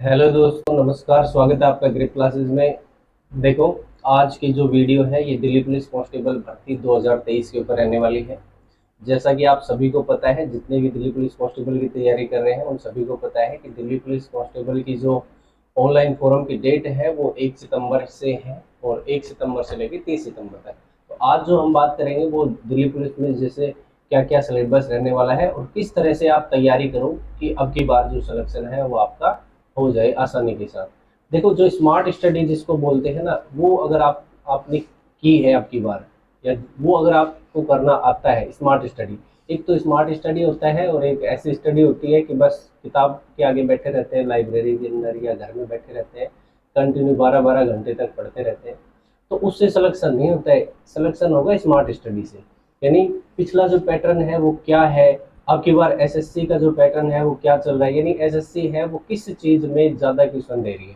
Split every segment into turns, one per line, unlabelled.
Hello दोस्तों, नमस्कार। स्वागत है आपका ग्रिप क्लासेस में। देखो, आज की जो वीडियो है ये दिल्ली पुलिस कांस्टेबल भर्ती 2023 के ऊपर रहने वाली है। जैसा कि आप सभी को पता है, जितने भी दिल्ली पुलिस कांस्टेबल की तैयारी कर रहे हैं उन सभी को पता है कि दिल्ली पुलिस कांस्टेबल की जो ऑनलाइन फॉर्म की डेट है वो 1 सितंबर से है और 1 सितंबर से लेकर 30 सितंबर तक। तो आज जो हम बात करेंगे वो दिल्ली पुलिस में जैसे क्या क्या सिलेबस रहने वाला है और किस तरह से आप तैयारी करो कि अब की बार जो सिलेक्शन है वो आपका हो जाए आसानी के साथ। देखो, जो स्मार्ट स्टडी जिसको बोलते हैं ना, वो अगर आपने की है अब की बार, या वो अगर आपको करना आता है स्मार्ट स्टडी। एक तो स्मार्ट स्टडी होता है और एक ऐसी स्टडी होती है कि बस किताब के आगे बैठे रहते हैं, लाइब्रेरी के अंदर या घर में बैठे रहते हैं, कंटिन्यू 12-12 घंटे तक पढ़ते रहते हैं। तो उससे सिलेक्शन नहीं होता है, सिलेक्शन होगा स्मार्ट स्टडी से। यानी पिछला जो पैटर्न है वो क्या है, अब की बार एसएससी का जो पैटर्न है वो क्या चल रहा है, यानी एसएससी है वो किस चीज़ में ज़्यादा क्वेश्चन दे रही है।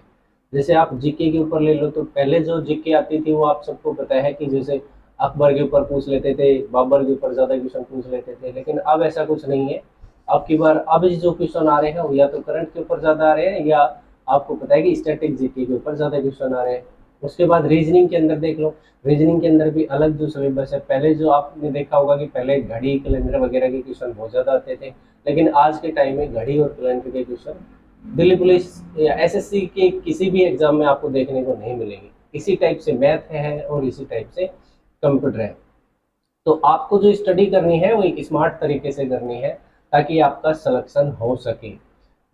जैसे आप जीके के ऊपर ले लो, तो पहले जो जीके आती थी वो आप सबको पता है कि जैसे अकबर के ऊपर पूछ लेते थे, बाबर के ऊपर ज़्यादा क्वेश्चन पूछ लेते थे, लेकिन अब ऐसा कुछ नहीं है। अब की बार अब जो क्वेश्चन आ रहे हैं वो या तो करंट के ऊपर ज़्यादा आ रहे हैं, या आपको पता है कि स्टैटिक जीके के ऊपर ज़्यादा क्वेश्चन आ रहे हैं। उसके बाद रीजनिंग के अंदर देख लो, रीजनिंग के अंदर भी अलग जो सिलेबस है। पहले जो आपने देखा होगा कि पहले घड़ी, कैलेंडर वगैरह के क्वेश्चन बहुत ज़्यादा आते थे, लेकिन आज के टाइम में घड़ी और कैलेंडर के क्वेश्चन दिल्ली पुलिस या एसएससी के किसी भी एग्जाम में आपको देखने को नहीं मिलेंगे। इसी टाइप से मैथ है और इसी टाइप से कंप्यूटर है। तो आपको जो स्टडी करनी है वो एक स्मार्ट तरीके से करनी है ताकि आपका सिलेक्शन हो सके।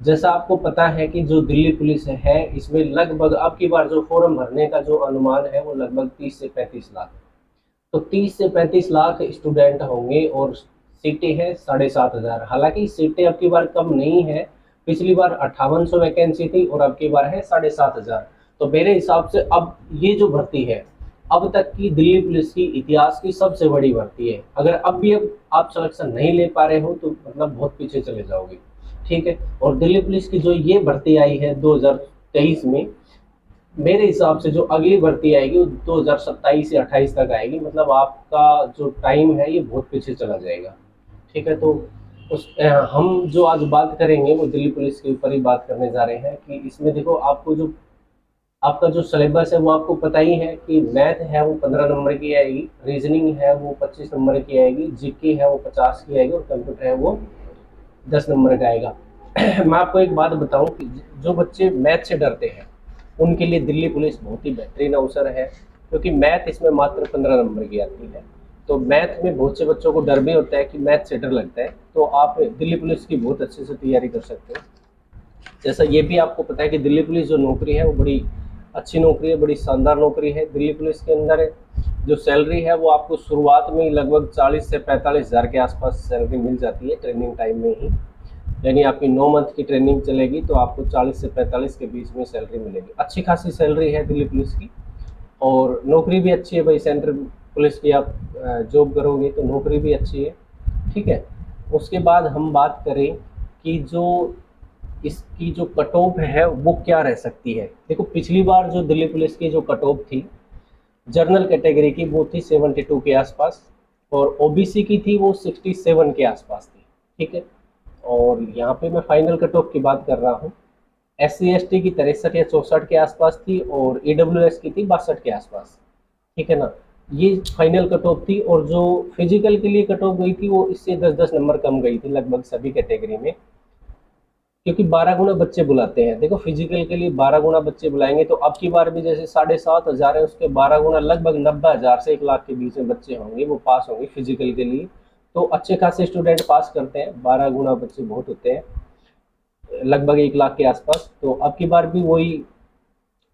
जैसा आपको पता है कि जो दिल्ली पुलिस है इसमें लगभग अब की बार जो फॉर्म भरने का जो अनुमान है वो लगभग 30 से 35 लाख। तो 30 से 35 लाख स्टूडेंट होंगे और सीटें हैं 7,500। हालांकि सीटें अब की बार कम नहीं है, पिछली बार 5800 वैकेंसी थी और अब की बार है 7,500। तो मेरे हिसाब से अब ये जो भर्ती है अब तक की दिल्ली पुलिस की इतिहास की सबसे बड़ी भर्ती है। अगर अब भी अब आप सिलेक्शन नहीं ले पा रहे हो तो मतलब बहुत पीछे चले जाओगे। ठीक है। और दिल्ली पुलिस की जो ये भर्ती आई है 2023 में, मेरे हिसाब से जो अगली भर्ती आएगी वो 2027 या 28 तक आएगी। मतलब आपका जो टाइम है ये बहुत पीछे चला जाएगा। ठीक है। तो हम जो आज बात करेंगे वो दिल्ली पुलिस के ऊपर ही बात करने जा रहे हैं कि इसमें देखो, आपको जो आपका जो सिलेबस है वो आपको पता ही है कि मैथ है वो 15 नंबर की आएगी, रीजनिंग है वो 25 नंबर की आएगी, जीके है वो 50 की आएगी और कंप्यूटर है वो 10 नंबर का आएगा। मैं आपको एक बात बताऊं कि जो बच्चे मैथ से डरते हैं उनके लिए दिल्ली पुलिस बहुत ही बेहतरीन अवसर है, क्योंकि मैथ इसमें मात्र 15 नंबर की आती है। तो मैथ में बहुत से बच्चों को डर भी होता है कि मैथ से डर लगता है, तो आप दिल्ली पुलिस की बहुत अच्छे से तैयारी कर सकते हो। जैसा ये भी आपको पता है कि दिल्ली पुलिस जो नौकरी है वो बड़ी अच्छी नौकरी है, बड़ी शानदार नौकरी है। दिल्ली पुलिस के अंदर जो सैलरी है वो आपको शुरुआत में ही लगभग 40 से 45 हज़ार के आसपास सैलरी मिल जाती है ट्रेनिंग टाइम में ही। यानी आपकी 9 मंथ की ट्रेनिंग चलेगी तो आपको 40 से 45 के बीच में सैलरी मिलेगी। अच्छी खासी सैलरी है दिल्ली पुलिस की और नौकरी भी अच्छी है भाई। सेंट्रल पुलिस की आप जॉब करोगे तो नौकरी भी अच्छी है। ठीक है। उसके बाद हम बात करें कि जो इसकी जो कट ऑफ है वो क्या रह सकती है। देखो, पिछली बार जो दिल्ली पुलिस की जो कट ऑफ थी जनरल कैटेगरी की वो थी 72 के आसपास और ओबीसी की थी वो 67 के आसपास थी। ठीक है। और यहाँ पे मैं फाइनल कट ऑफ की बात कर रहा हूँ। SC ST की 63 या 64 के आसपास थी और EWS की थी 62 के आसपास। ठीक है ना। ये फाइनल कट ऑफ थी और जो फिजिकल के लिए कट ऑफ गई थी वो इससे 10-10 नंबर कम गई थी लगभग सभी कैटेगरी में, क्योंकि 12 गुना बच्चे बुलाते हैं। देखो, फिजिकल के लिए 12 गुना बच्चे बुलाएंगे तो अब की बार भी जैसे 7,500 है उसके 12 गुना लगभग 90,000 से 1 लाख के बीच में बच्चे होंगे वो पास होंगे फिजिकल के लिए। तो अच्छे खासे स्टूडेंट पास करते हैं, 12 गुना बच्चे बहुत होते हैं, लगभग 1 लाख के आसपास। तो अब की बार भी वही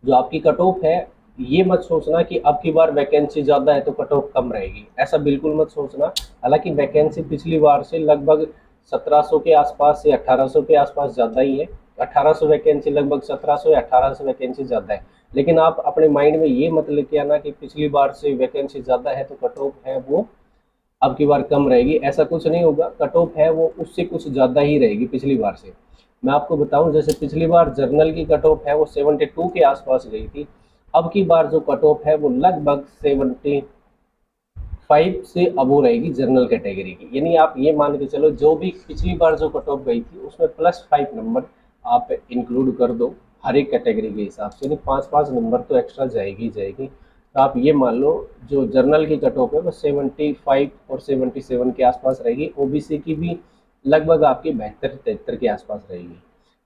जो आपकी कट ऑफ है, ये मत सोचना कि अब की बार वैकेंसी ज़्यादा है तो कट ऑफ कम रहेगी, ऐसा बिल्कुल मत सोचना। हालांकि वैकेंसी पिछली बार से लगभग 1700 के आसपास से 1800 के आसपास ज़्यादा ही है। 1800 वैकेंसी लगभग 1700 या 1800 वैकेंसी ज़्यादा है। लेकिन आप अपने माइंड में ये मत लेके आना कि पिछली बार से वैकेंसी ज़्यादा है तो कट ऑफ है वो अब की बार कम रहेगी, ऐसा कुछ नहीं होगा। कट ऑफ है वो उससे कुछ ज़्यादा ही रहेगी पिछली बार से। मैं आपको बताऊं, जैसे पिछली बार जर्नल की कट ऑफ है वो 72 के आसपास गई थी, अब की बार जो कट ऑफ है वो लगभग 75 से अबो रहेगी जनरल कैटेगरी की। यानी आप ये मान के चलो जो भी पिछली बार जो कट ऑफ गई थी उसमें +5 नंबर आप इंक्लूड कर दो। हर एक कैटेगरी के हिसाब से, यानी 5-5 नंबर तो एक्स्ट्रा जाएगी ही जाएगी। तो आप ये मान लो जो जर्नल की कट ऑफ है वो 75 और 77 के आसपास रहेगी। ओबीसी की भी लगभग आपकी 72-73 के आसपास रहेगी।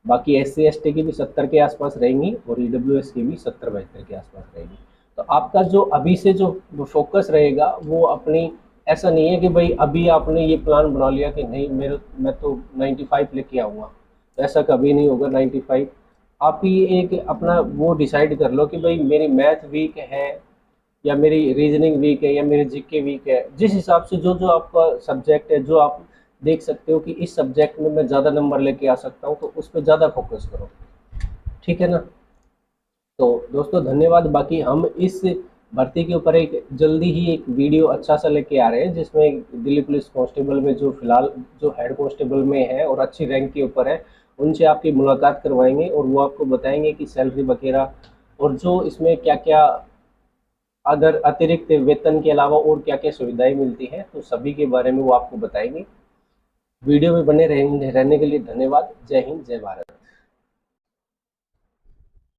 बाकी SC/ST की भी 70 के आसपास रहेंगी और EWS की भी 70-72 के आसपास रहेगी। तो आपका जो अभी से जो फोकस रहेगा वो अपनी, ऐसा नहीं है कि भाई अभी आपने ये प्लान बना लिया कि नहीं मैं तो 95 लेके आऊँगा, तो ऐसा कभी नहीं होगा। 95 आप ही एक अपना वो डिसाइड कर लो कि भाई मेरी मैथ वीक है या मेरी रीजनिंग वीक है या मेरी जीके वीक है। जिस हिसाब से जो जो आपका सब्जेक्ट है, जो आप देख सकते हो कि इस सब्जेक्ट में मैं ज़्यादा नंबर लेके आ सकता हूँ, तो उस पर ज़्यादा फोकस करो, ठीक है ना। तो दोस्तों धन्यवाद। बाकी हम इस भर्ती के ऊपर एक जल्दी ही एक वीडियो अच्छा सा लेके आ रहे हैं, जिसमें दिल्ली पुलिस कांस्टेबल में जो फिलहाल जो हेड कांस्टेबल में है और अच्छी रैंक के ऊपर है, उनसे आपकी मुलाकात करवाएंगे और वो आपको बताएंगे कि सैलरी वगैरह और जो इसमें क्या क्या अदर अतिरिक्त वेतन के अलावा और क्या क्या सुविधाएं मिलती हैं, तो सभी के बारे में वो आपको बताएंगे। वीडियो में बने रहने के लिए धन्यवाद। जय हिंद, जय भारत।